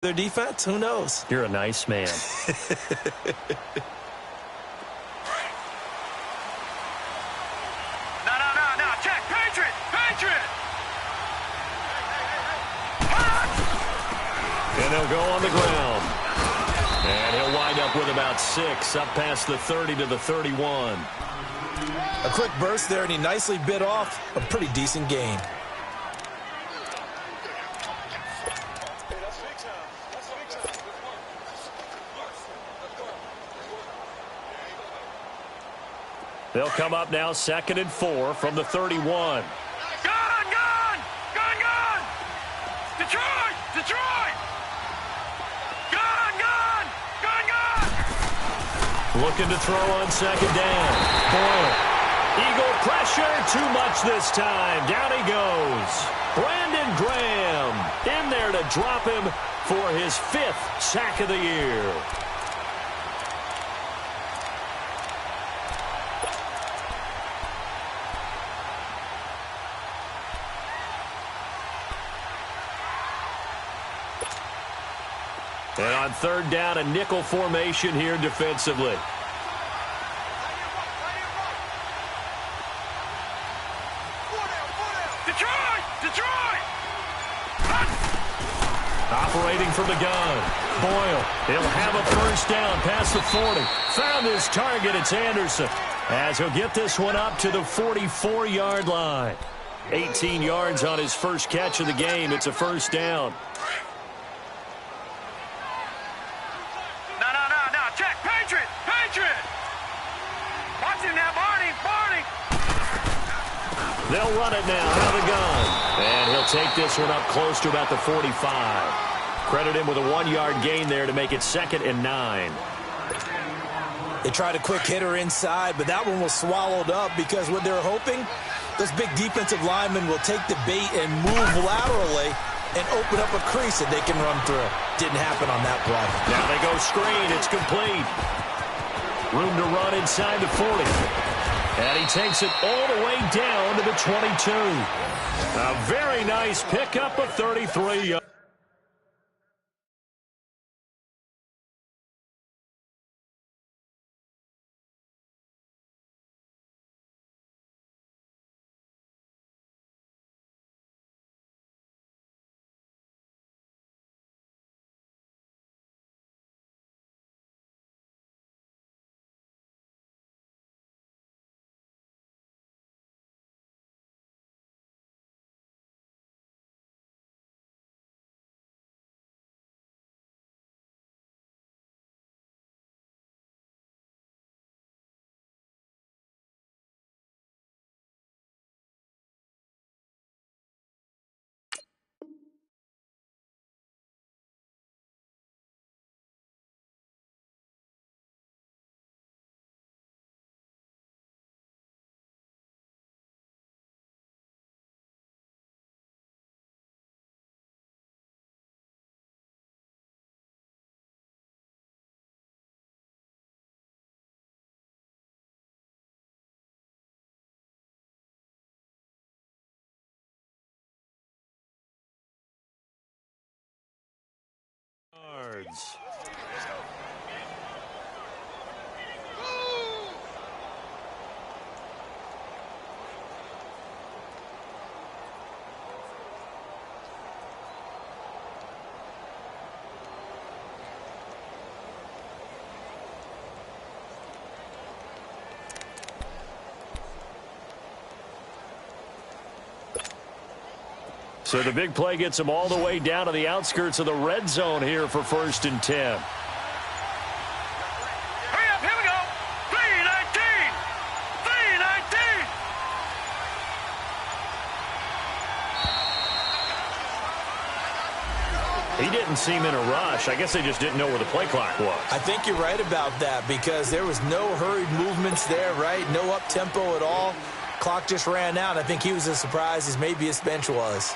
their defense? Who knows? You're a nice man. No. Check. Patriot. And they'll go on the ground. And he'll wind up with about 6, up past the 30 to the 31. A quick burst there, and he nicely bit off a pretty decent gain. They'll come up now 2nd and 4 from the 31. Gun! Detroit! Gun! Looking to throw on 2nd down. Boyle. Eagle pressure, too much this time. Down he goes. Brandon Graham in there to drop him for his 5th sack of the year. And on 3rd down, a nickel formation here defensively. Detroit! Operating from the gun. Boyle. He'll have a 1st down past the 40. Found his target. It's Anderson. As he'll get this one up to the 44-yard line. 18 yards on his first catch of the game. It's a 1st down. No. Check. Patriot! Watch him now, Barney! They'll run it now out of the gun. And he'll take this one up close to about the 45. Credit him with a 1-yard gain there to make it 2nd and 9. They tried a quick hitter inside, but that one was swallowed up because what they're hoping, those big defensive linemen will take the bait and move laterally and open up a crease that they can run through. Didn't happen on that play. Now they go screen. It's complete. Room to run inside the 40. And he takes it all the way down to the 22. A very nice pickup of 33 yards. So the big play gets him all the way down to the outskirts of the red zone here for 1st and 10. Hurry up, here we go. 3-19. He didn't seem in a rush. I guess they just didn't know where the play clock was. I think you're right about that because there was no hurried movements there, right? No up-tempo at all. Clock just ran out. I think he was as surprised as maybe his bench was.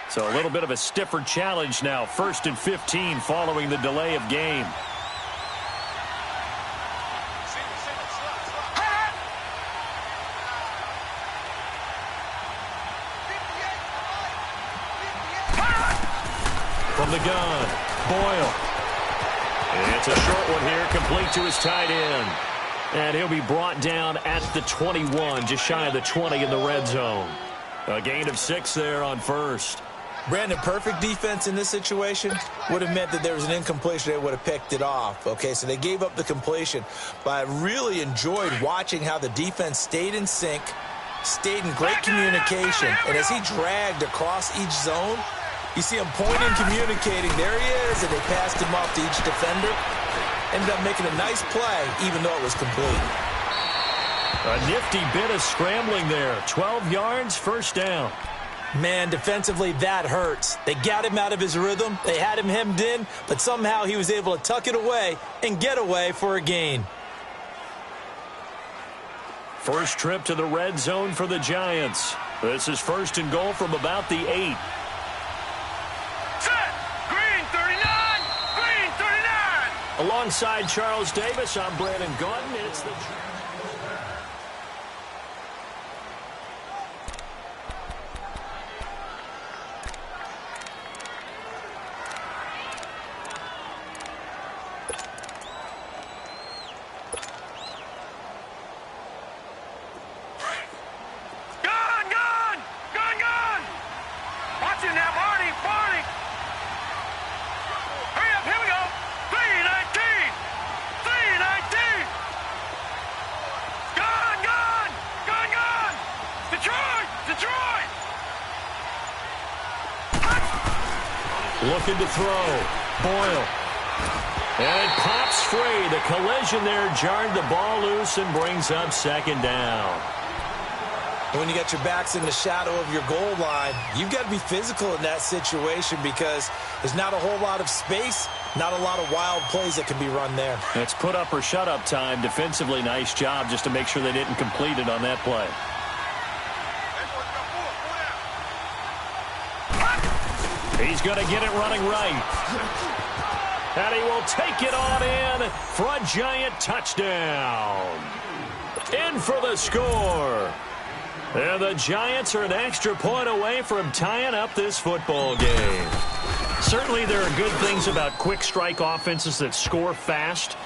So a little bit of a stiffer challenge now. 1st and 15 following the delay of game. Fire! From the gun, Boyle. It's a short one here, complete to his tight end. And he'll be brought down at the 21, just shy of the 20 in the red zone. A gain of 6 there on first. Brandon, perfect defense in this situation would have meant that there was an incompletion. They would have picked it off. Okay, so they gave up the completion. But I really enjoyed watching how the defense stayed in sync, stayed in great communication. And as he dragged across each zone, you see him pointing, communicating. There he is, and they passed him off to each defender. Ended up making a nice play, even though it was complete. A nifty bit of scrambling there. 12 yards, first down. Man, defensively, that hurts. They got him out of his rhythm. They had him hemmed in, but somehow he was able to tuck it away and get away for a gain. First trip to the red zone for the Giants. This is first and goal from about the 8. Set. Green 39. Green 39. Alongside Charles Davis, I'm Brandon Gaudin. It's the... Looking to throw. Boyle. And it pops free. The collision there jarred the ball loose and brings up second down. When you got your backs in the shadow of your goal line, you've got to be physical in that situation because there's not a whole lot of space, not a lot of wild plays that can be run there. It's put up or shut up time. Defensively, nice job just to make sure they didn't complete it on that play. He's going to get it running right. And he will take it on in for a Giant touchdown. In for the score. And the Giants are an extra point away from tying up this football game. Certainly there are good things about quick strike offenses that score fast.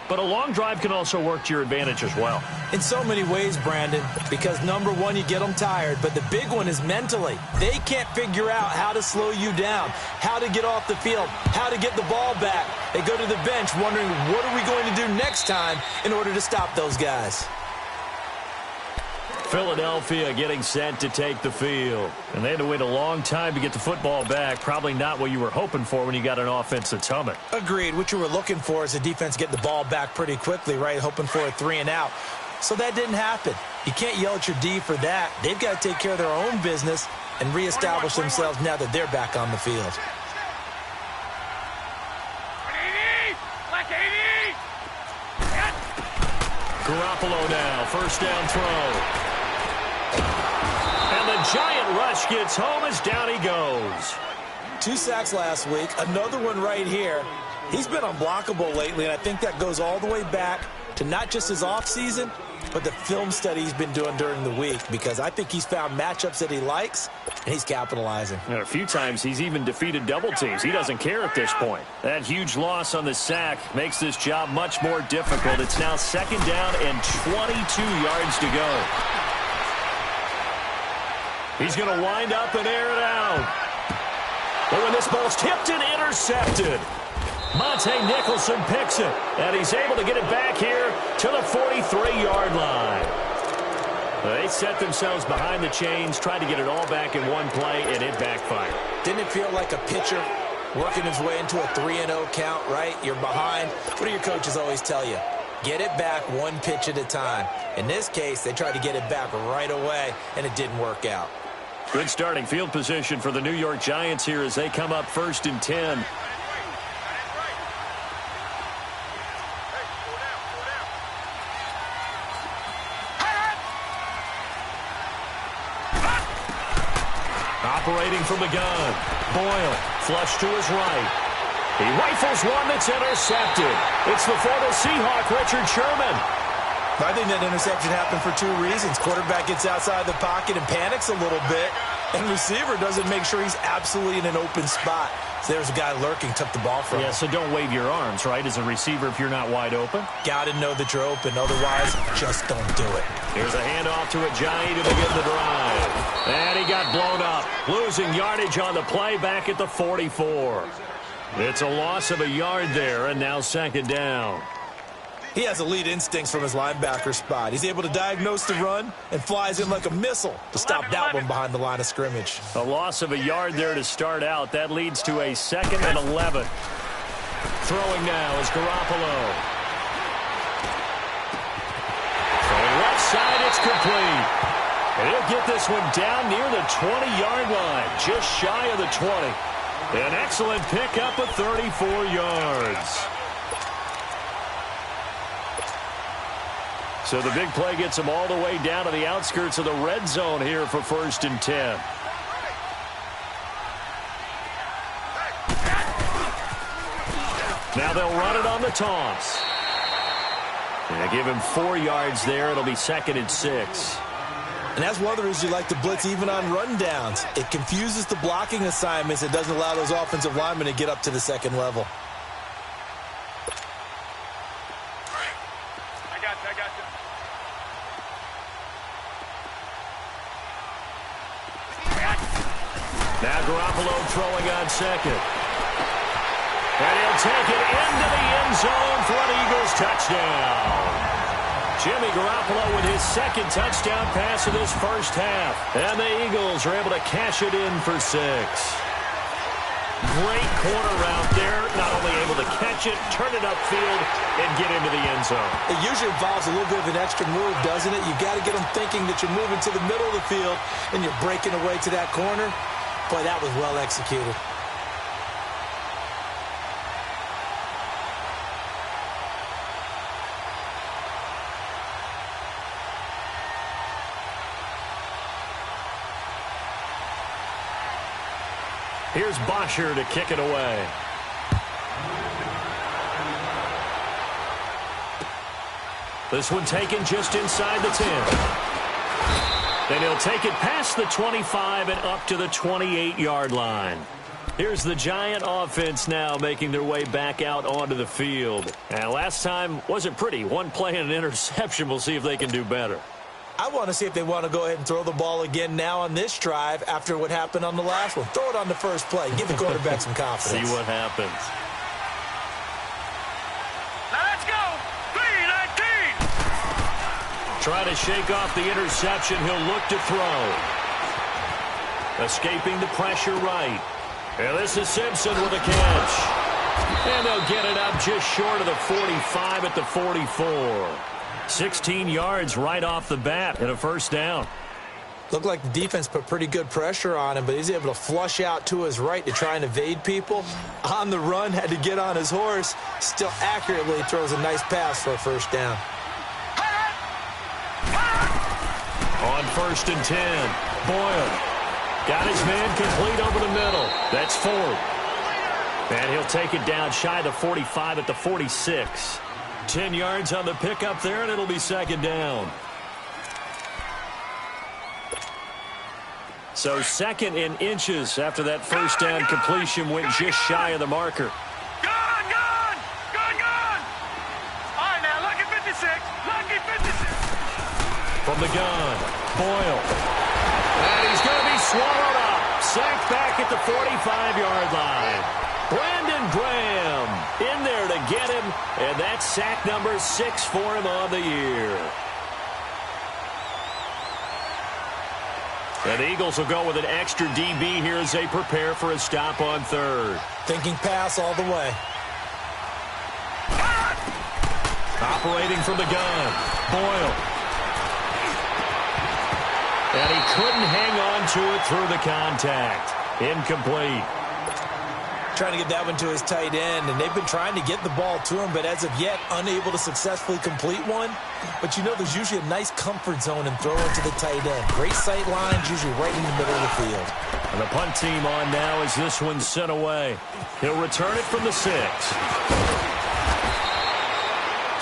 But a long drive can also work to your advantage as well. In so many ways, Brandon, because number one, you get them tired, but the big one is mentally. They can't figure out how to slow you down, how to get off the field, how to get the ball back. They go to the bench wondering, what are we going to do next time in order to stop those guys? Philadelphia getting set to take the field. And they had to wait a long time to get the football back. Probably not what you were hoping for when you got an offense that's humming. Agreed. What you were looking for is the defense getting the ball back pretty quickly, right? Hoping for a 3 and out. So that didn't happen. You can't yell at your D for that. They've got to take care of their own business and reestablish themselves now that they're back on the field. Garoppolo now, first down throw. And the Giant rush gets home as down he goes. 2 sacks last week, another one right here. He's been unblockable lately, and I think that goes all the way back to not just his offseason, but the film study he's been doing during the week, because I think he's found matchups that he likes, and he's capitalizing. And a few times he's even defeated double teams. He doesn't care at this point. That huge loss on the sack makes this job much more difficult. It's now second down and 22 yards to go. He's going to wind up and air it out. Oh, and this ball's tipped and intercepted. Monte Nicholson picks it, and he's able to get it back here to the 43-yard line. They set themselves behind the chains, tried to get it all back in one play, and it backfired. Didn't it feel like a pitcher working his way into a 3-0 count, right? You're behind. What do your coaches always tell you? Get it back one pitch at a time. In this case, they tried to get it back right away, and it didn't work out. Good starting field position for the New York Giants here as they come up first and 10. Operating from the gun. Boyle, flush to his right. He rifles one that's intercepted. It's the former Seahawk, Richard Sherman. I think that interception happened for 2 reasons. Quarterback gets outside the pocket and panics a little bit. And receiver doesn't make sure he's absolutely in an open spot. So there's a guy lurking, took the ball from him. Yeah, so don't wave your arms, right, as a receiver if you're not wide open. Got to know that you're open. Otherwise, just don't do it. Here's a handoff to Ajayi to begin the drive. And he got blown up. Losing yardage on the play back at the 44. It's a loss of a yard there, and now second down. He has elite instincts from his linebacker spot. He's able to diagnose the run and flies in like a missile to stop that one behind the line of scrimmage. A loss of a yard there to start out. That leads to a 2nd and 11. Throwing now is Garoppolo. Throwing left side, it's complete. And he'll get this one down near the 20-yard line, just shy of the 20. An excellent pickup of 34 yards. So the big play gets him all the way down to the outskirts of the red zone here for 1st and 10. Now they'll run it on the toss. And they give him 4 yards there. It'll be 2nd and 6. And that's one of the reasons you like to blitz even on rundowns. It confuses the blocking assignments. It doesn't allow those offensive linemen to get up to the 2nd level. I got you. Now Garoppolo throwing on 2nd. And he'll take it into the end zone for an Eagles touchdown. Jimmy Garoppolo with his 2nd touchdown pass of this first half. And the Eagles are able to cash it in for 6. Great corner route there. Not only able to catch it, turn it upfield, and get into the end zone. It usually involves a little bit of an extra move, doesn't it? You got to get them thinking that you're moving to the middle of the field and you're breaking away to that corner. Boy, that was well executed. Here's Bosher to kick it away. This one taken just inside the 10. Then he'll take it past the 25 and up to the 28-yard line. Here's the Giant offense now making their way back out onto the field. And last time wasn't pretty. One play and an interception. We'll see if they can do better. I want to see if they want to go ahead and throw the ball again now on this drive after what happened on the last one. Throw it on the first play. Give the quarterback some confidence. See what happens. Now let's go. 3-19. Trying to shake off the interception. He'll look to throw. Escaping the pressure right. And this is Simpson with a catch. And they'll get it up just short of the 45 at the 44. 16 yards right off the bat and a first down. Looked like the defense put pretty good pressure on him, but he's able to flush out to his right to try and evade people. On the run, had to get on his horse. Still accurately throws a nice pass for a first down. On 1st and 10, Boyle got his man complete over the middle. That's 4. And he'll take it down shy of the 45 at the 46. 10 yards on the pickup there, and it'll be 2nd down. So 2nd in inches after that first down completion went just shy of the marker. Gone! All right, now, lucky 56. Lucky 56. From the gun, Boyle. And he's going to be swallowed up. Sacked back at the 45-yard line. Brandon Graham in there to get him, and that's sack number 6 for him on the year. And the Eagles will go with an extra DB here as they prepare for a stop on 3rd. Thinking pass all the way. Operating from the gun, Boyle. And he couldn't hang on to it through the contact. Incomplete. Trying to get that one to his tight end, and they've been trying to get the ball to him, but as of yet, unable to successfully complete one. But you know there's usually a nice comfort zone in throwing to the tight end. Great sight lines, usually right in the middle of the field. And the punt team on now as this one's sent away. He'll return it from the 6.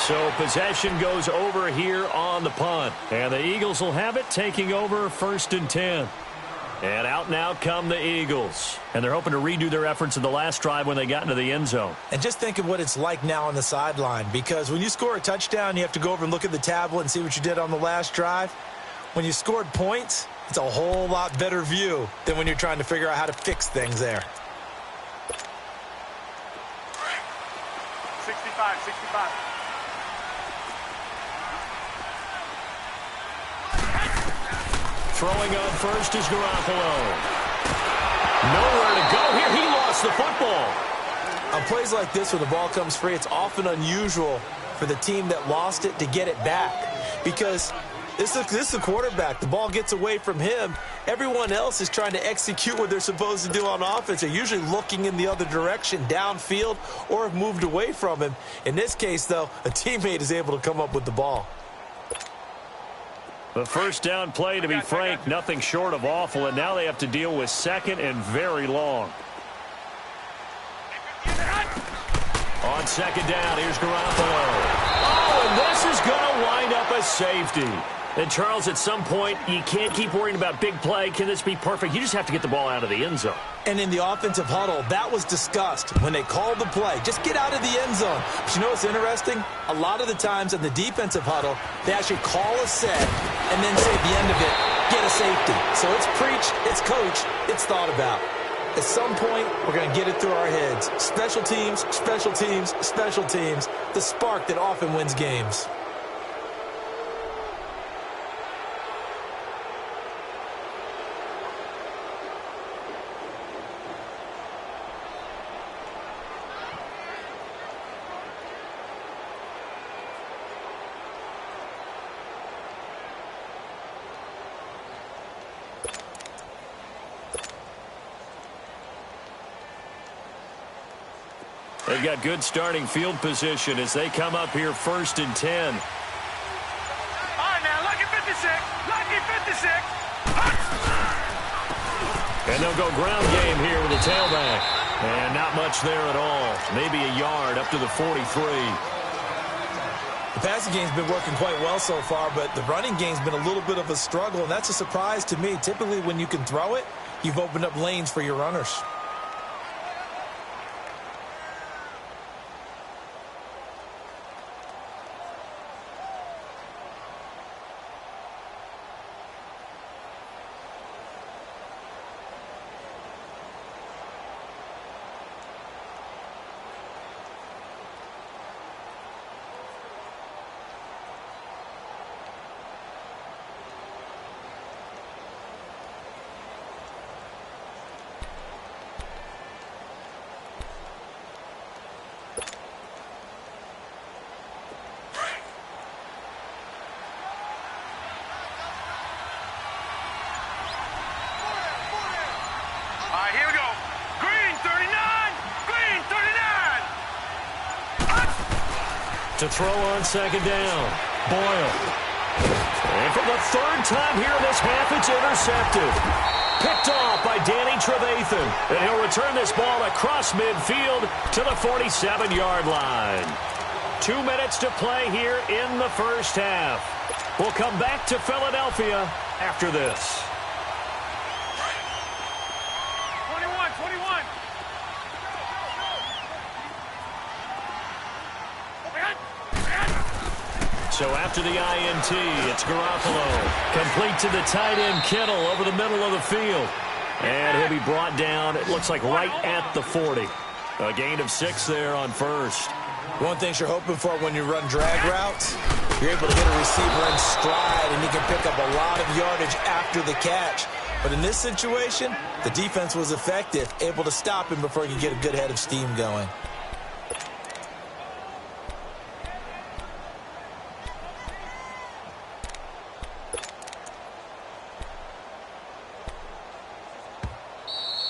So possession goes over here on the punt. And the Eagles will have it, taking over 1st and 10. And out now come the Eagles. And they're hoping to redo their efforts in the last drive when they got into the end zone. And just think of what it's like now on the sideline, because when you score a touchdown, you have to go over and look at the tablet and see what you did on the last drive. When you scored points, it's a whole lot better view than when you're trying to figure out how to fix things there. 65. Throwing on first is Garoppolo. Nowhere to go here. He lost the football. On plays like this where the ball comes free, it's often unusual for the team that lost it to get it back, because this is the quarterback. The ball gets away from him. Everyone else is trying to execute what they're supposed to do on offense. They're usually looking in the other direction, downfield, or have moved away from him. In this case, though, a teammate is able to come up with the ball. The first down play, to be frank, nothing short of awful, and now they have to deal with second and very long. On second down, here's Garoppolo. Oh, and this is going to wind up a safety. And, Charles, at some point, you can't keep worrying about big play. Can this be perfect? You just have to get the ball out of the end zone. And in the offensive huddle, that was discussed when they called the play. Just get out of the end zone. But you know what's interesting? A lot of the times in the defensive huddle, they actually call a set and then say at the end of it, get a safety. So it's preached, it's coached, it's thought about. At some point, we're going to get it through our heads. Special teams, special teams, special teams. The spark that often wins games. They've got good starting field position as they come up here 1st and 10. All right, now, lucky 56. And they'll go ground game here with the tailback. And not much there at all. Maybe a yard up to the 43. The passing game's been working quite well so far, but the running game's been a little bit of a struggle, and that's a surprise to me. Typically, when you can throw it, you've opened up lanes for your runners. Here we go. Green 39. To throw on second down. Boyle. And for the third time here in this half, it's intercepted. Picked off by Danny Trevathan. And he'll return this ball across midfield to the 47-yard line. 2 minutes to play here in the first half. We'll come back to Philadelphia after this. 21. So after the INT, it's Garoppolo. Complete to the tight end, Kittle, over the middle of the field. And he'll be brought down, it looks like right at the 40. A gain of 6 there on first. One thing you're hoping for when you run drag routes, you're able to hit a receiver in stride, and you can pick up a lot of yardage after the catch. But in this situation, the defense was effective, able to stop him before he could get a good head of steam going.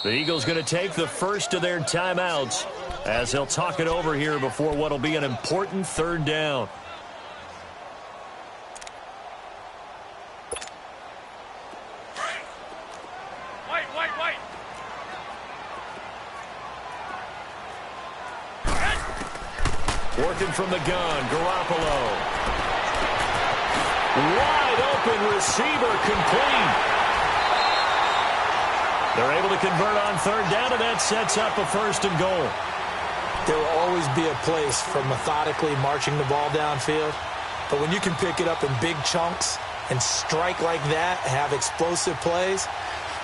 The Eagles going to take the first of their timeouts as they'll talk it over here before what will be an important third down. White. Working from the gun, Garoppolo. Wide open receiver, complete. They're able to convert on third down, and that sets up a 1st and goal. There will always be a place for methodically marching the ball downfield. But when you can pick it up in big chunks and strike like that, have explosive plays,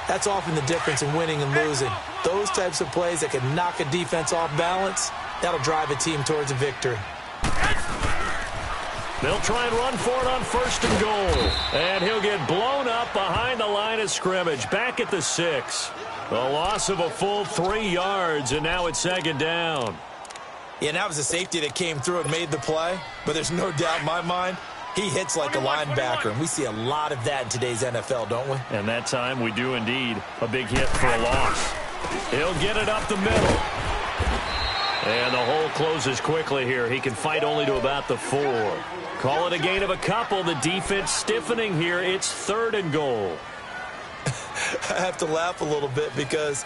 that's often the difference in winning and losing. Those types of plays that can knock a defense off balance, that'll drive a team towards a victory. They'll try and run for it on 1st and goal. And he'll get blown up behind the line of scrimmage, back at the 6. A loss of a full 3 yards, and now it's 2nd down. Yeah, and that was a safety that came through and made the play. But there's no doubt in my mind, he hits like a linebacker. And we see a lot of that in today's NFL, don't we? And that time we do indeed. A big hit for a loss. He'll get it up the middle. And the hole closes quickly here. He can fight only to about the 4. Call it a gain of a couple. The defense stiffening here. It's 3rd and goal. I have to laugh a little bit because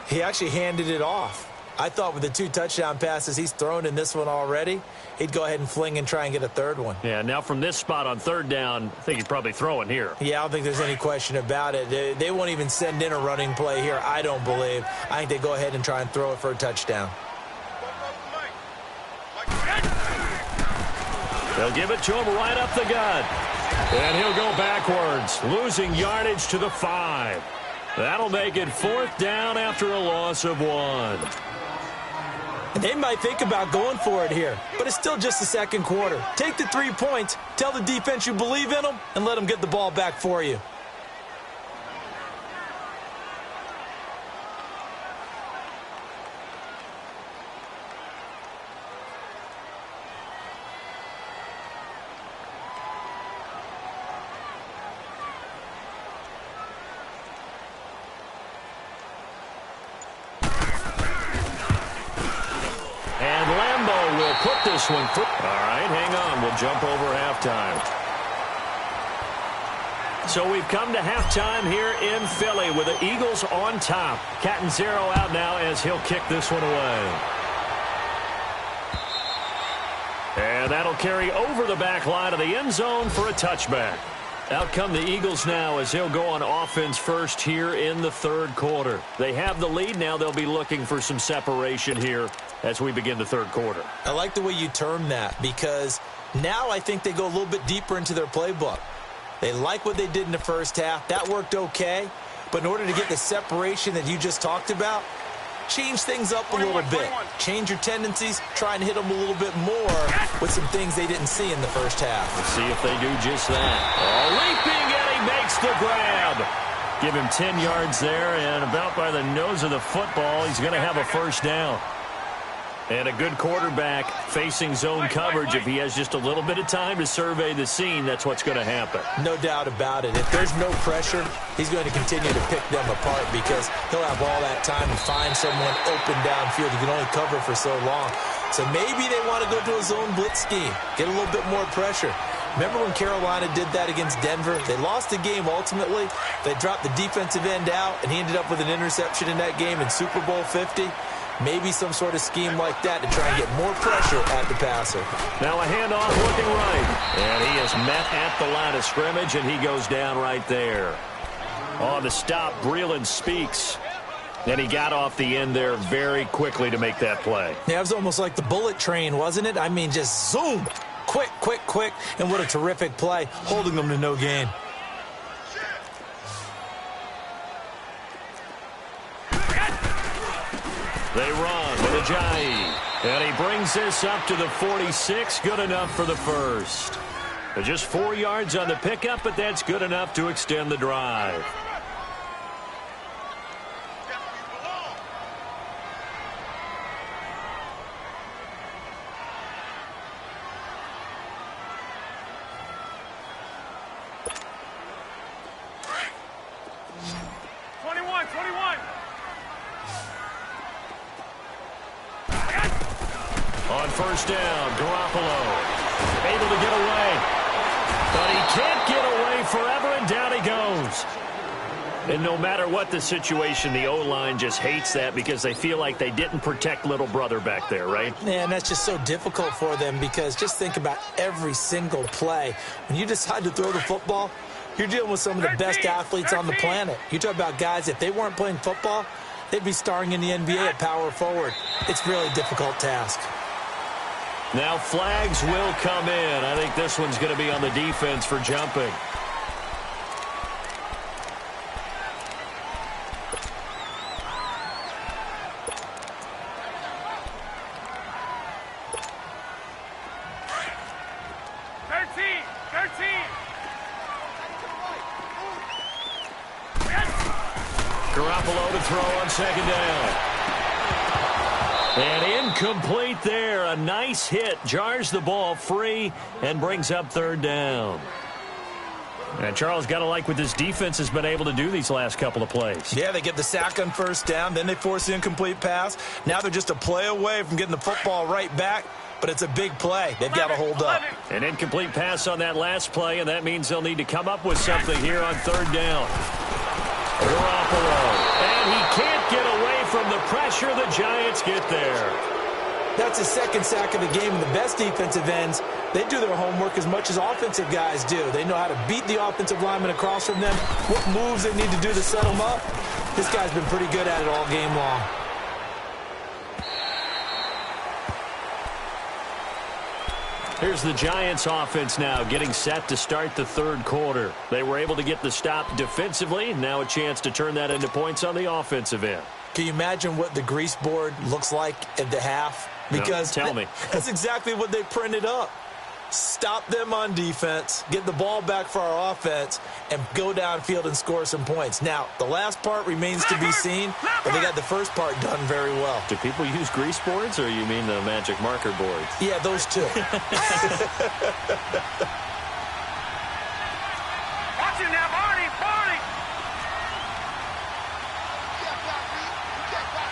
he actually handed it off. I thought with the 2 touchdown passes he's thrown in this one already, he'd go ahead and fling and try and get a 3rd one. Yeah, now from this spot on 3rd down, I think he's probably throwing here. Yeah, I don't think there's any question about it. They won't even send in a running play here, I don't believe. I think they go ahead and try and throw it for a touchdown. They'll give it to him right up the gut. And he'll go backwards, losing yardage to the 5. That'll make it 4th down after a loss of 1. They might think about going for it here, but it's still just the 2nd quarter. Take the 3 points, tell the defense you believe in them, and let them get the ball back for you. Put this one through. All right, hang on. We'll jump over halftime. So we've come to halftime here in Philly with the Eagles on top. Cat and 0 out now as he'll kick this one away. And that'll carry over the back line of the end zone for a touchback. Out come the Eagles now as he'll go on offense first here in the 3rd quarter. They have the lead. Now they'll be looking for some separation here as we begin the 3rd quarter. I like the way you term that because now I think they go a little bit deeper into their playbook. They like what they did in the first half. That worked okay. But in order to get the separation that you just talked about, change things up a little bit. Change your tendencies. Try and hit them a little bit more with some things they didn't see in the first half. We'll see if they do just that. Oh, leaping, and he makes the grab. Give him 10 yards there, and about by the nose of the football, he's going to have a 1st down. And a good quarterback facing zone coverage. If he has just a little bit of time to survey the scene, that's what's going to happen. No doubt about it. If there's no pressure, he's going to continue to pick them apart because he'll have all that time to find someone open downfield. He can only cover for so long. So maybe they want to go to a zone blitz scheme, get a little bit more pressure. Remember when Carolina did that against Denver? They lost the game ultimately. They dropped the defensive end out, and he ended up with an interception in that game in Super Bowl 50. Maybe some sort of scheme like that to try and get more pressure at the passer. Now a handoff looking right. And he is met at the line of scrimmage, and he goes down right there. On the stop, Breeland speaks. And he got off the end there very quickly to make that play. Yeah, it was almost like the bullet train, wasn't it? I mean, just zoom. Quick, quick, quick. And what a terrific play, holding them to no gain. They run with Ajayi. And he brings this up to the 46. Good enough for the 1st. Just 4 yards on the pickup, but that's good enough to extend the drive. On 1st down, Garoppolo able to get away. But he can't get away forever, and down he goes. And no matter what the situation, the O-line just hates that because they feel like they didn't protect little brother back there, right? Yeah, and that's just so difficult for them because just think about every single play. When you decide to throw the football, You're dealing with some of the best athletes on the planet. You talk about guys, if they weren't playing football, they'd be starring in the NBA at power forward. It's really a difficult task. Now flags will come in. I think this one's going to be on the defense for jumping. Garoppolo to throw on second down. And incomplete there. A nice hit. Jars the ball free and brings up third down. And Charles, got to like what this defense has been able to do these last couple of plays. Yeah, they get the sack on first down. Then they force the incomplete pass. Now they're just a play away from getting the football right back. But it's a big play. They've got to hold up. An incomplete pass on that last play, and that means they'll need to come up with something here on third down. Garoppolo. And he can't get away from the pressure. The Giants get there. That's his second sack of the game, and the best defensive ends, they do their homework as much as offensive guys do. They know how to beat the offensive lineman across from them, what moves they need to do to set them up. This guy's been pretty good at it all game long. Here's the Giants offense now getting set to start the third quarter. They were able to get the stop defensively. Now a chance to turn that into points on the offensive end. Can you imagine what the grease board looks like at the half? Because no, tell me. That's exactly what they printed up. Stop them on defense, get the ball back for our offense, and go downfield and score some points. Now, the last part remains to be seen, but they got the first part done very well. Do people use grease boards, or you mean the magic marker boards? Yeah, those two. Watch it now, Barney! Barney!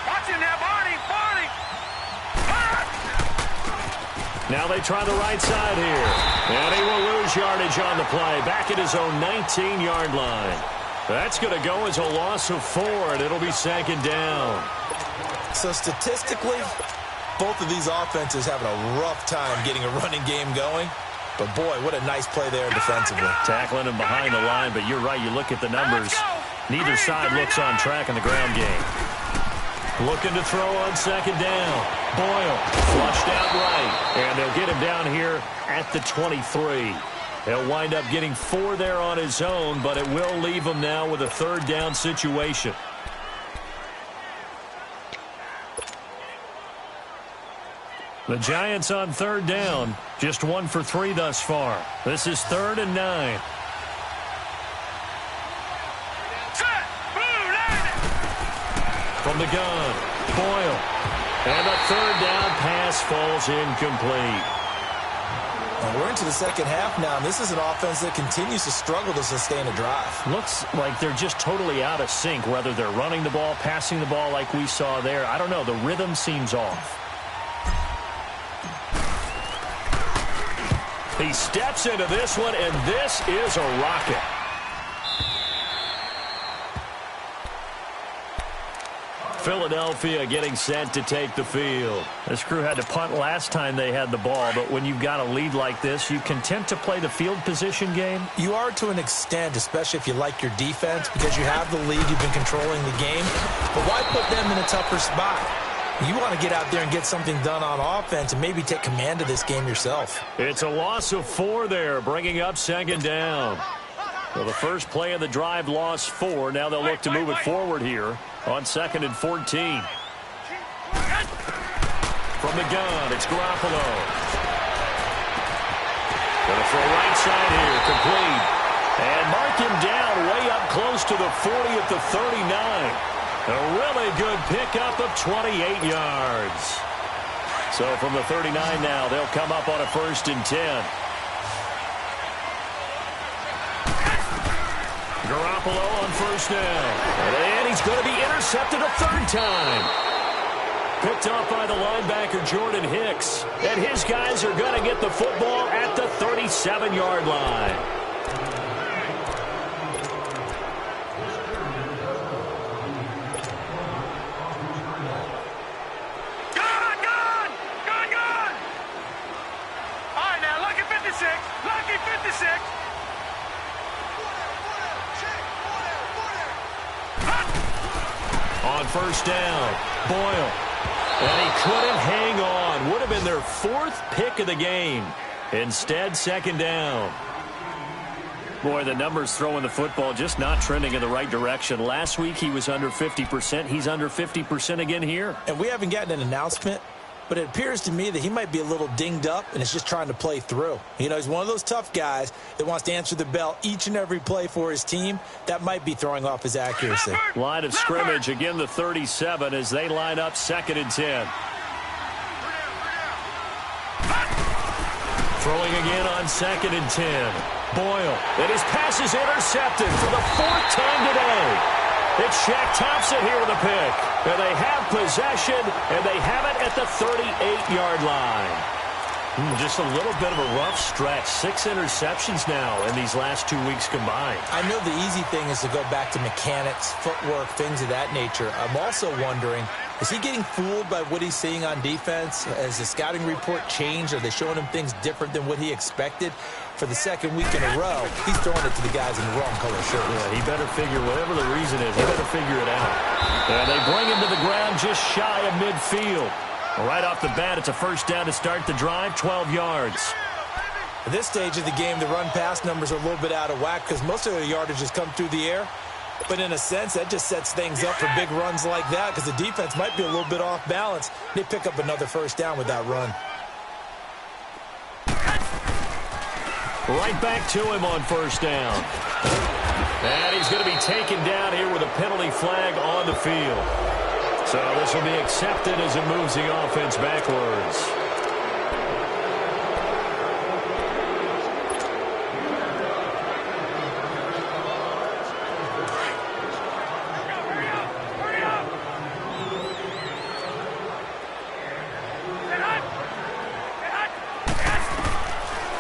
Watch it now, Barney! Barney! Now they try the right side here. And he will lose yardage on the play. Back at his own 19-yard line. That's going to go as a loss of 4, and it'll be second down. So statistically, both of these offenses having a rough time getting a running game going. But, boy, what a nice play there defensively. Tackling him behind the line, but you're right. You look at the numbers. Neither side looks on track in the ground game. Looking to throw on second down. Boyle flushed out right. And they'll get him down here at the 23. He'll wind up getting 4 there on his own, but it will leave him now with a third down situation. The Giants on third down, just 1 for 3 thus far. This is 3rd and 9. From the gun, Boyle. And a third down pass falls incomplete. And we're into the second half now, and this is an offense that continues to struggle to sustain a drive. Looks like they're just totally out of sync, whether they're running the ball, passing the ball like we saw there. I don't know. The rhythm seems off. He steps into this one, and this is a rocket. Philadelphia getting set to take the field. This crew had to punt last time they had the ball, but when you've got a lead like this, you content to play the field position game? You are to an extent, especially if you like your defense, because you have the lead, you've been controlling the game. But why put them in a tougher spot? You want to get out there and get something done on offense and maybe take command of this game yourself. It's a loss of 4 there, bringing up second down. Well, the first play of the drive lost 4. Now they'll look to move it forward here on 2nd and 14. From the gun, it's Garoppolo. Gonna throw right side here, complete. And mark him down way up close to the 40 at the 39. A really good pickup of 28 yards. So from the 39 now, they'll come up on a 1st and 10. Garoppolo on 1st down. And he's going to be intercepted a 3rd time. Picked off by the linebacker, Jordan Hicks. And his guys are going to get the football at the 37-yard line. All right, now, lucky 56. Lucky 56. first down. Boyle. And he couldn't hang on. Would have been their 4th pick of the game. Instead, second down. Boy, the numbers throwing the football just not trending in the right direction. Last week he was under 50%. He's under 50% again here. And we haven't gotten an announcement, but it appears to me that he might be a little dinged up and is just trying to play through. You know, he's one of those tough guys that wants to answer the bell each and every play for his team. That might be throwing off his accuracy. Line of scrimmage, again the 37 as they line up 2nd and 10. Throwing again on 2nd and 10. Boyle. And his pass is intercepted for the 4th time today. It's Shaq Thompson here with a pick. And they have possession, and they have it at the 38-yard line. Just a little bit of a rough stretch. 6 interceptions now in these last 2 weeks combined. I know the easy thing is to go back to mechanics, footwork, things of that nature. I'm also wondering, is he getting fooled by what he's seeing on defense? Has the scouting report changed? Are they showing him things different than what he expected? For the 2nd week in a row, he's throwing it to the guys in the wrong color shirts. Yeah, he better figure, whatever the reason is, he better figure it out. And they bring him to the ground just shy of midfield. Right off the bat, it's a first down to start the drive, 12 yards. At this stage of the game, the run-pass numbers are a little bit out of whack because most of the yardage has come through the air. But in a sense, that just sets things up for big runs like that because the defense might be a little bit off balance. They pick up another first down with that run. Right back to him on first down. And he's going to be taken down here with a penalty flag on the field. So this will be accepted as it moves the offense backwards.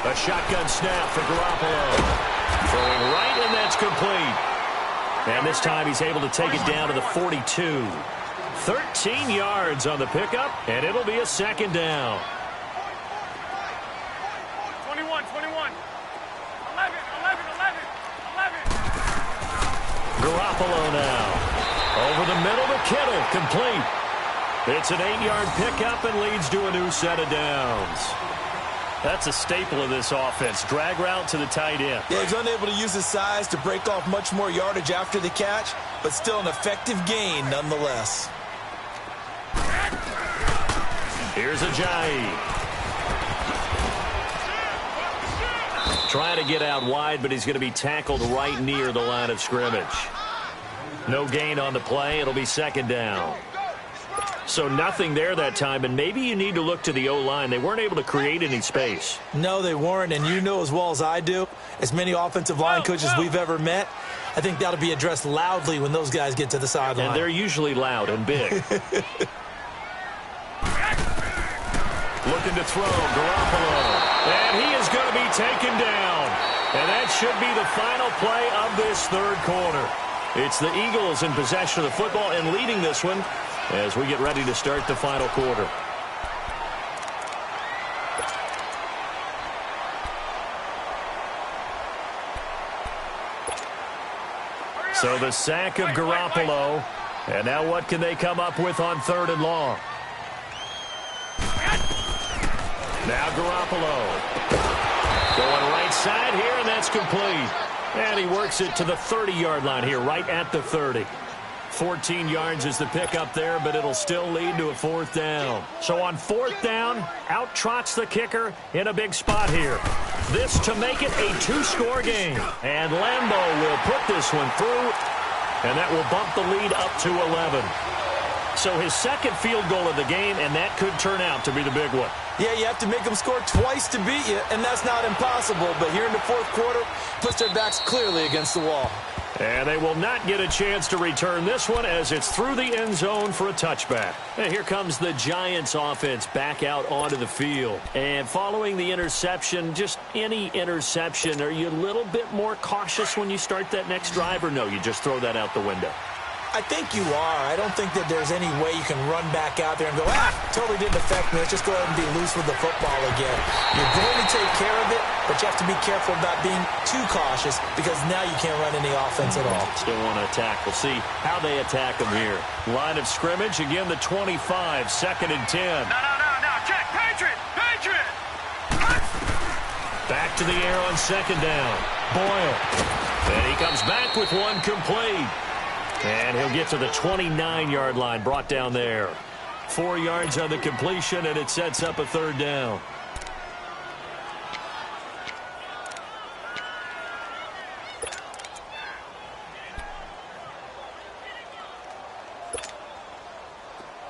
A shotgun snap for Garoppolo. Throwing right, and that's complete. And this time he's able to take it down to the 42. 13 yards on the pickup, and it'll be a second down. 21, 21. 11. Garoppolo now. Over the middle to Kittle, complete. It's an 8-yard pickup and leads to a new set of downs. That's a staple of this offense. Drag route to the tight end. Yeah, he's unable to use his size to break off much more yardage after the catch, but still an effective gain nonetheless. Here's Ajayi. Trying to get out wide, but he's going to be tackled right near the line of scrimmage. No gain on the play. It'll be second down. So nothing there that time, and maybe you need to look to the O-line. They weren't able to create any space. No, they weren't, and you know as well as I do, as many offensive line coaches we've ever met, I think that'll be addressed loudly when those guys get to the sideline. And they're usually loud and big. Looking to throw, Garoppolo. And he is going to be taken down. And that should be the final play of this third quarter. It's the Eagles in possession of the football and leading this one as we get ready to start the final quarter. So the sack of Garoppolo. And now what can they come up with on 3rd and long? Now Garoppolo. Going right side here, and that's complete. And he works it to the 30-yard line here, right at the 30. 14 yards is the pickup there, but it'll still lead to a 4th down. So on 4th down, out trots the kicker in a big spot here. This to make it a 2-score game. And Lambeau will put this one through, and that will bump the lead up to 11. So his second field goal of the game, and that could turn out to be the big one. Yeah, you have to make them score twice to beat you, and that's not impossible. But here in the 4th quarter, puts their backs clearly against the wall. And they will not get a chance to return this one as it's through the end zone for a touchback. And here comes the Giants offense back out onto the field. And following the interception, just any interception, are you a little bit more cautious when you start that next drive, or no, you just throw that out the window? I think you are. I don't think that there's any way you can run back out there and go, totally didn't affect me. Let's just go ahead and be loose with the football again. You're going to take care of it, but you have to be careful about being too cautious because now you can't run any offense at all. Still want to attack. We'll see how they attack them here. Line of scrimmage, again the 25, 2nd and 10. No. Check. Patriot. Back to the air on 2nd down. Boyle. And he comes back with one complete. And he'll get to the 29-yard line, brought down there. 4 yards on the completion, and it sets up a 3rd down.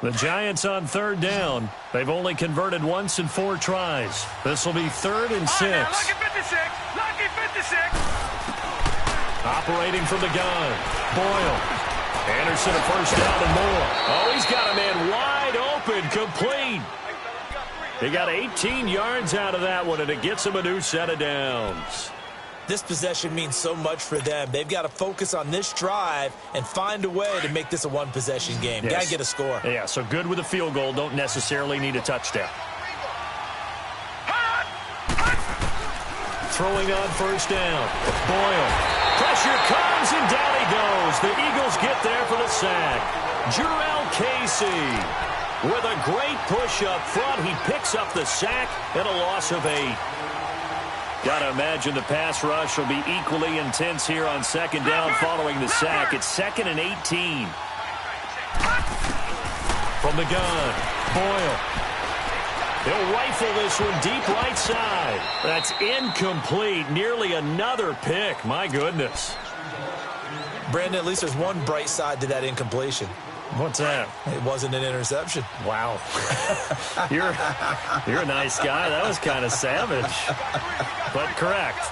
The Giants on 3rd down. They've only converted once in 4 tries. This will be 3rd and 6. Lucky 56. Operating from the gun. Boyle. Anderson a 1st down and more. Oh, he's got a man wide open, complete. He got 18 yards out of that one, and it gets him a new set of downs. This possession means so much for them. They've got to focus on this drive and find a way to make this a one-possession game. Yes. Got to get a score. Yeah, so good with a field goal. Don't necessarily need a touchdown. Throwing on 1st down. Boyle. Pressure comes, and down he goes. The Eagles get there for the sack. Jurrell Casey with a great push up front. He picks up the sack and a loss of 8. Got to imagine the pass rush will be equally intense here on 2nd down following the sack. It's 2nd and 18. From the gun, Boyle. He'll rifle this one deep right side. That's incomplete. Nearly another pick. My goodness. Brandon, at least there's one bright side to that incompletion. What's that? It wasn't an interception. Wow. You're a nice guy. That was kind of savage. But correct.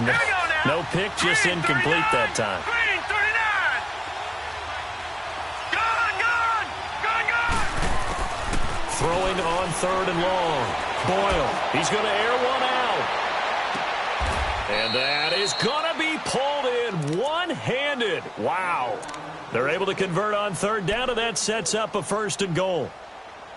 No pick, just incomplete that time. Green 39. Gone. Throwing on 3rd and long. Boyle. He's going to air one out. And that is going to be pulled in one-handed. Wow. They're able to convert on 3rd down, and that sets up a 1st and goal.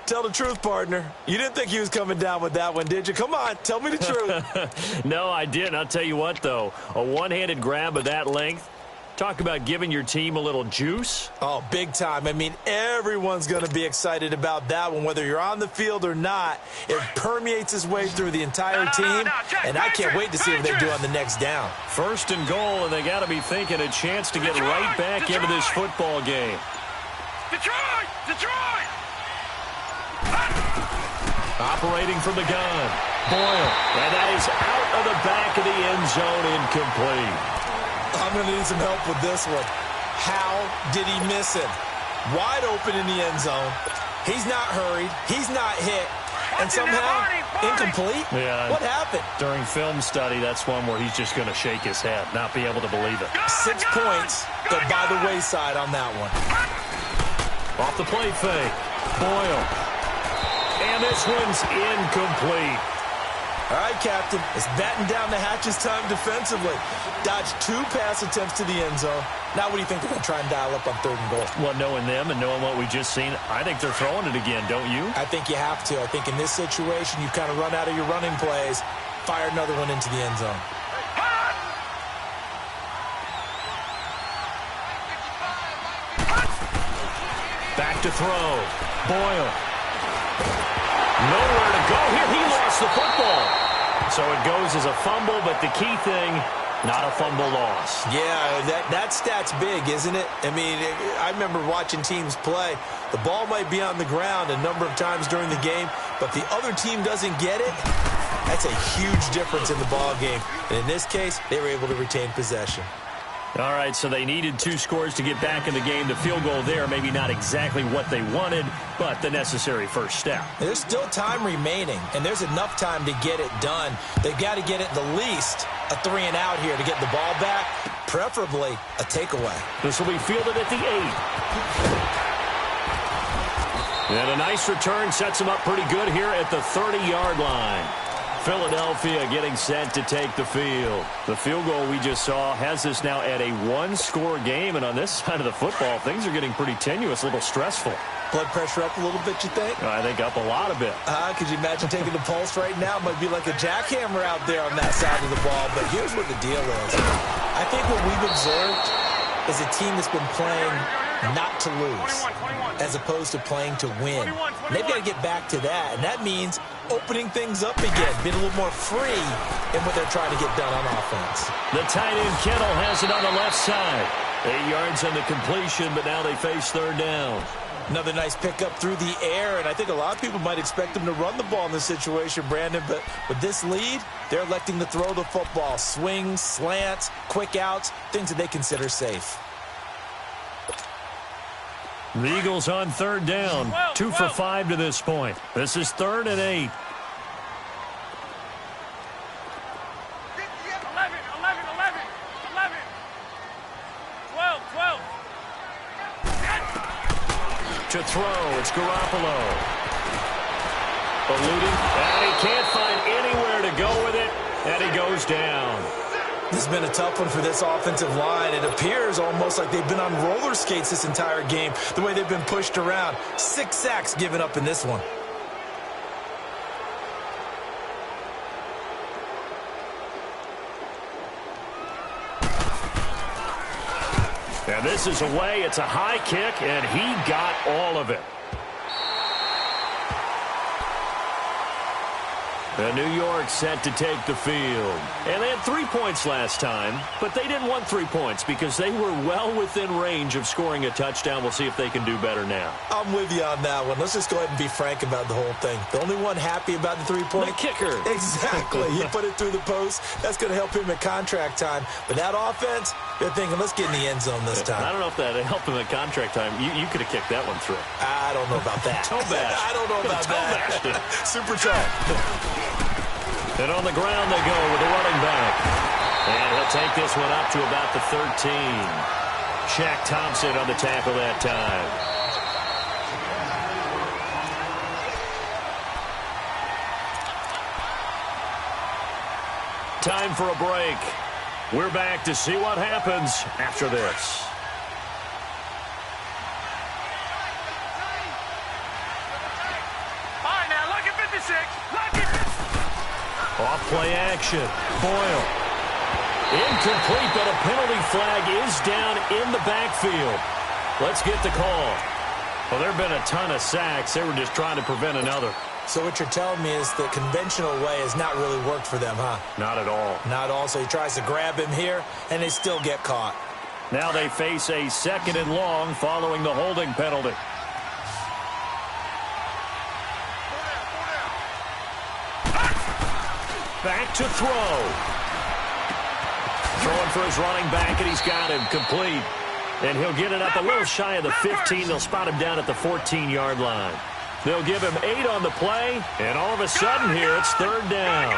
Tell the truth, partner. You didn't think he was coming down with that one, did you? Come on, tell me the truth. No, I didn't. I'll tell you what, though. A one-handed grab of that length. Talk about giving your team a little juice. Oh, big time. I mean, everyone's going to be excited about that one, whether you're on the field or not. It permeates its way through the entire team, and I can't wait to see what they do on the next down. 1st and goal, and they got to be thinking a chance to get right back into this football game. Detroit! Operating from the gun. Boyle. And that is out of the back of the end zone, incomplete. I'm going to need some help with this one. How did he miss him? Wide open in the end zone. He's not hurried. He's not hit. And somehow, incomplete? Yeah. What happened? During film study, that's one where he's just going to shake his head, not be able to believe it. 6 points go by the wayside on that one. Off the play fake. Boyle. And this one's incomplete. All right, Captain. It's batten down the hatches time defensively. Dodged 2 pass attempts to the end zone. Now what do you think they're going to try and dial up on 3rd and goal? Well, knowing them and knowing what we just seen, I think they're throwing it again, don't you? I think you have to. I think in this situation, you've kind of run out of your running plays. Fire another one into the end zone. Back to throw. Boyle. Nowhere to go here. He lost the football. So it goes as a fumble, but the key thing, not a fumble loss. Yeah, that stat's big, isn't it? I mean, I remember watching teams play. The ball might be on the ground a number of times during the game, but the other team doesn't get it. That's a huge difference in the ball game. And in this case, they were able to retain possession. All right, so they needed 2 scores to get back in the game. The field goal there, maybe not exactly what they wanted, but the necessary first step. There's still time remaining, and there's enough time to get it done. They've got to get at the least a 3-and-out here to get the ball back, preferably a takeaway. This will be fielded at the 8. And a nice return sets them up pretty good here at the 30-yard line. Philadelphia getting set to take the field. The field goal we just saw has this now at a one-score game, and on this side of the football, things are getting pretty tenuous, a little stressful. Blood pressure up a little bit, you think? I think up a lot a bit. Could you imagine taking the pulse right now? It might be like a jackhammer out there on that side of the ball, but here's what the deal is. I think what we've observed is a team that's been playing not to lose as opposed to playing to win. And they've got to get back to that, and that means opening things up again, being a little more free in what they're trying to get done on offense. The tight end Kittle has it on the left side. 8 yards on the completion, but now they face third down. Another nice pickup through the air, and I think a lot of people might expect them to run the ball in this situation, Brandon, but with this lead, they're electing to throw the football. Swings, slants, quick outs, things that they consider safe. The Eagles on third down, 2 for 5 to this point. This is 3rd and 8. 12. To throw, it's Garoppolo. Eluding, and he can't find anywhere to go with it, and he goes down. This has been a tough one for this offensive line. It appears almost like they've been on roller skates this entire game, the way they've been pushed around. 6 sacks given up in this one. And this is away. It's a high kick, and he got all of it. And New York set to take the field. And they had 3 points last time, but they didn't want 3 points because they were well within range of scoring a touchdown. We'll see if they can do better now. I'm with you on that one. Let's just go ahead and be frank about the whole thing. The only one happy about the 3-point? The kicker. Exactly. He put it through the post. That's going to help him at contract time. But that offense, they're thinking, let's get in the end zone this time. I don't know if that helped him at contract time. You could have kicked that one through. I don't know about that. Toe bash. I don't know about that. Super try. And on the ground they go with the running back. And he'll take this one up to about the 13. Shaq Thompson on the tackle that time. Time for a break. We're back to see what happens after this. All right, now, lucky 56. Lucky 56. Off play action. Boyle. Incomplete, but a penalty flag is down in the backfield. Let's get the call. Well, there have been a ton of sacks. They were just trying to prevent another. So what you're telling me is the conventional way has not really worked for them, huh? Not at all. Not all. So he tries to grab him here, and they still get caught. Now they face a 2nd and long following the holding penalty. Back to throw. Throwing for his running back, and he's got him complete. And he'll get it up a little shy of the 15. They'll spot him down at the 14-yard line. They'll give him 8 on the play, and all of a sudden here it's 3rd down.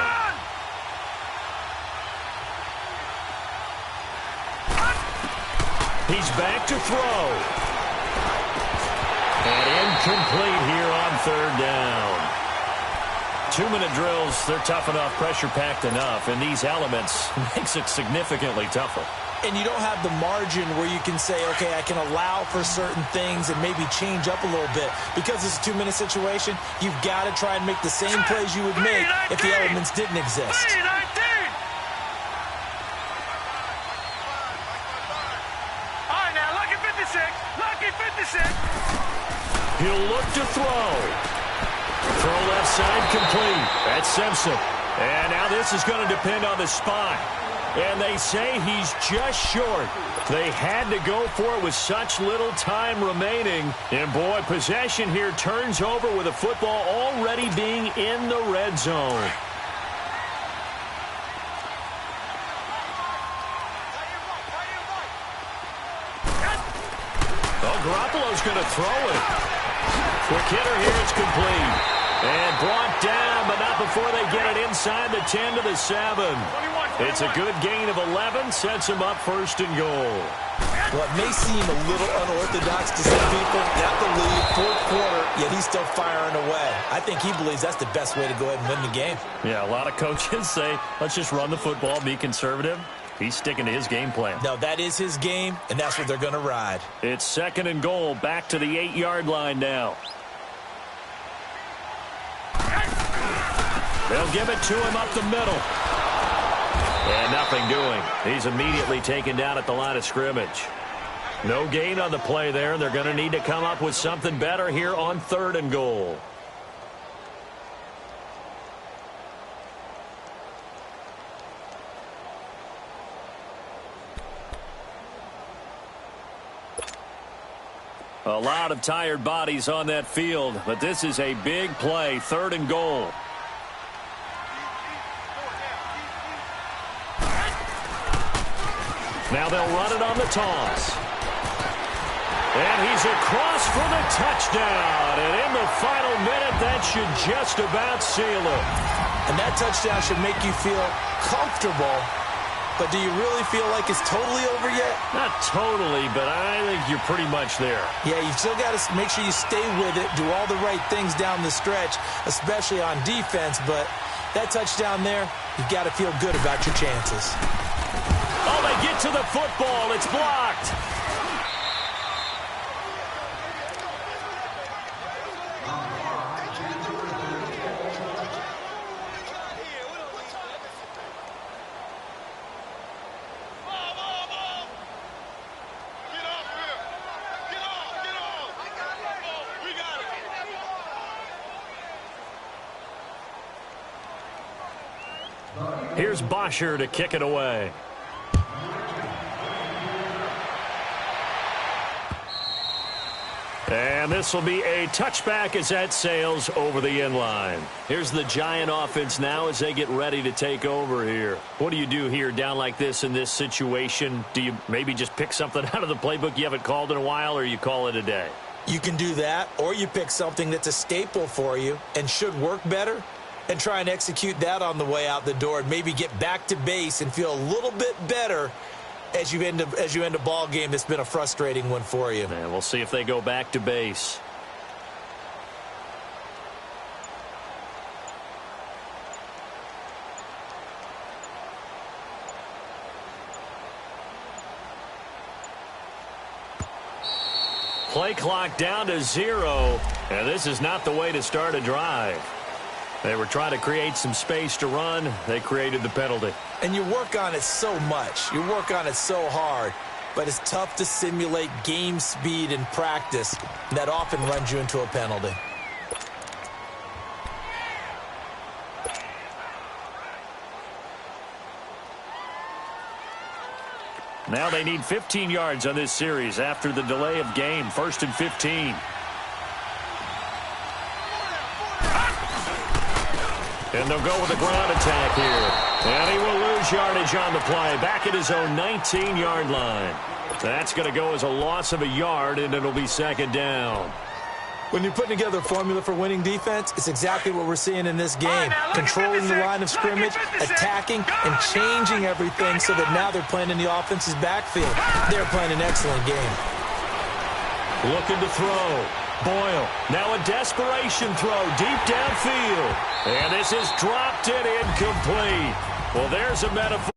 He's back to throw. And incomplete here on 3rd down. 2-minute drills, they're tough enough, pressure-packed enough, and these elements makes it significantly tougher. And you don't have the margin where you can say, okay, I can allow for certain things and maybe change up a little bit. Because it's a 2-minute situation, you've got to try and make the same plays you would make if the elements didn't exist. All right, now, lucky 56. Lucky 56. He'll look to throw. Throw left side complete. That's Simpson. And now this is going to depend on the spot. And they say he's just short. They had to go for it with such little time remaining. And, boy, possession here turns over with the football already being in the red zone. Oh, Garoppolo's going to throw it. Quick hitter here, it's complete. And brought down, but not Not before they get it inside the 10 to the 7. It's a good gain of 11, sets them up 1st and goal. Well, it may seem a little unorthodox to some people. Got the lead, 4th quarter, yet he's still firing away. I think he believes that's the best way to go ahead and win the game. Yeah, a lot of coaches say, let's just run the football, be conservative. He's sticking to his game plan. No, that is his game, and that's what they're going to ride. It's 2nd and goal, back to the 8-yard line now. They'll give it to him up the middle. And nothing doing. He's immediately taken down at the line of scrimmage. No gain on the play there, and they're going to need to come up with something better here on 3rd and goal. A lot of tired bodies on that field, but this is a big play, 3rd and goal. Now they'll run it on the toss. And he's across for the touchdown. And in the final minute, that should just about seal it. And that touchdown should make you feel comfortable. But do you really feel like it's totally over yet? Not totally, but I think you're pretty much there. Yeah, you've still got to make sure you stay with it, do all the right things down the stretch, especially on defense. But that touchdown there, you've got to feel good about your chances. Oh, they get to the football. It's blocked. Here's Bosher to kick it away. And this will be a touchback as that sails over the end line. Here's the Giant offense now as they get ready to take over here. What do you do here down like this in this situation? Do you maybe just pick something out of the playbook you haven't called in a while, or you call it a day? You can do that, or you pick something that's a staple for you and should work better and try and execute that on the way out the door and maybe get back to base and feel a little bit better as you end a ball game that's been a frustrating one for you. And we'll see if they go back to base. Play clock down to 0, and this is not the way to start a drive. They were trying to create some space to run. They created the penalty. And you work on it so much. You work on it so hard. But it's tough to simulate game speed in practice. And that often runs you into a penalty. Now they need 15 yards on this series after the delay of game. 1st and 15. And they'll go with a ground attack here. And he will lose yardage on the play. Back at his own 19-yard line. That's going to go as a loss of a yard, and it'll be 2nd down. When you're putting together a formula for winning defense, it's exactly what we're seeing in this game. Controlling the line of scrimmage, attacking, and changing everything so that now they're playing in the offense's backfield. They're playing an excellent game. Looking to throw. Boyle, now a desperation throw deep downfield. And this is dropped and incomplete. Well, there's a metaphor.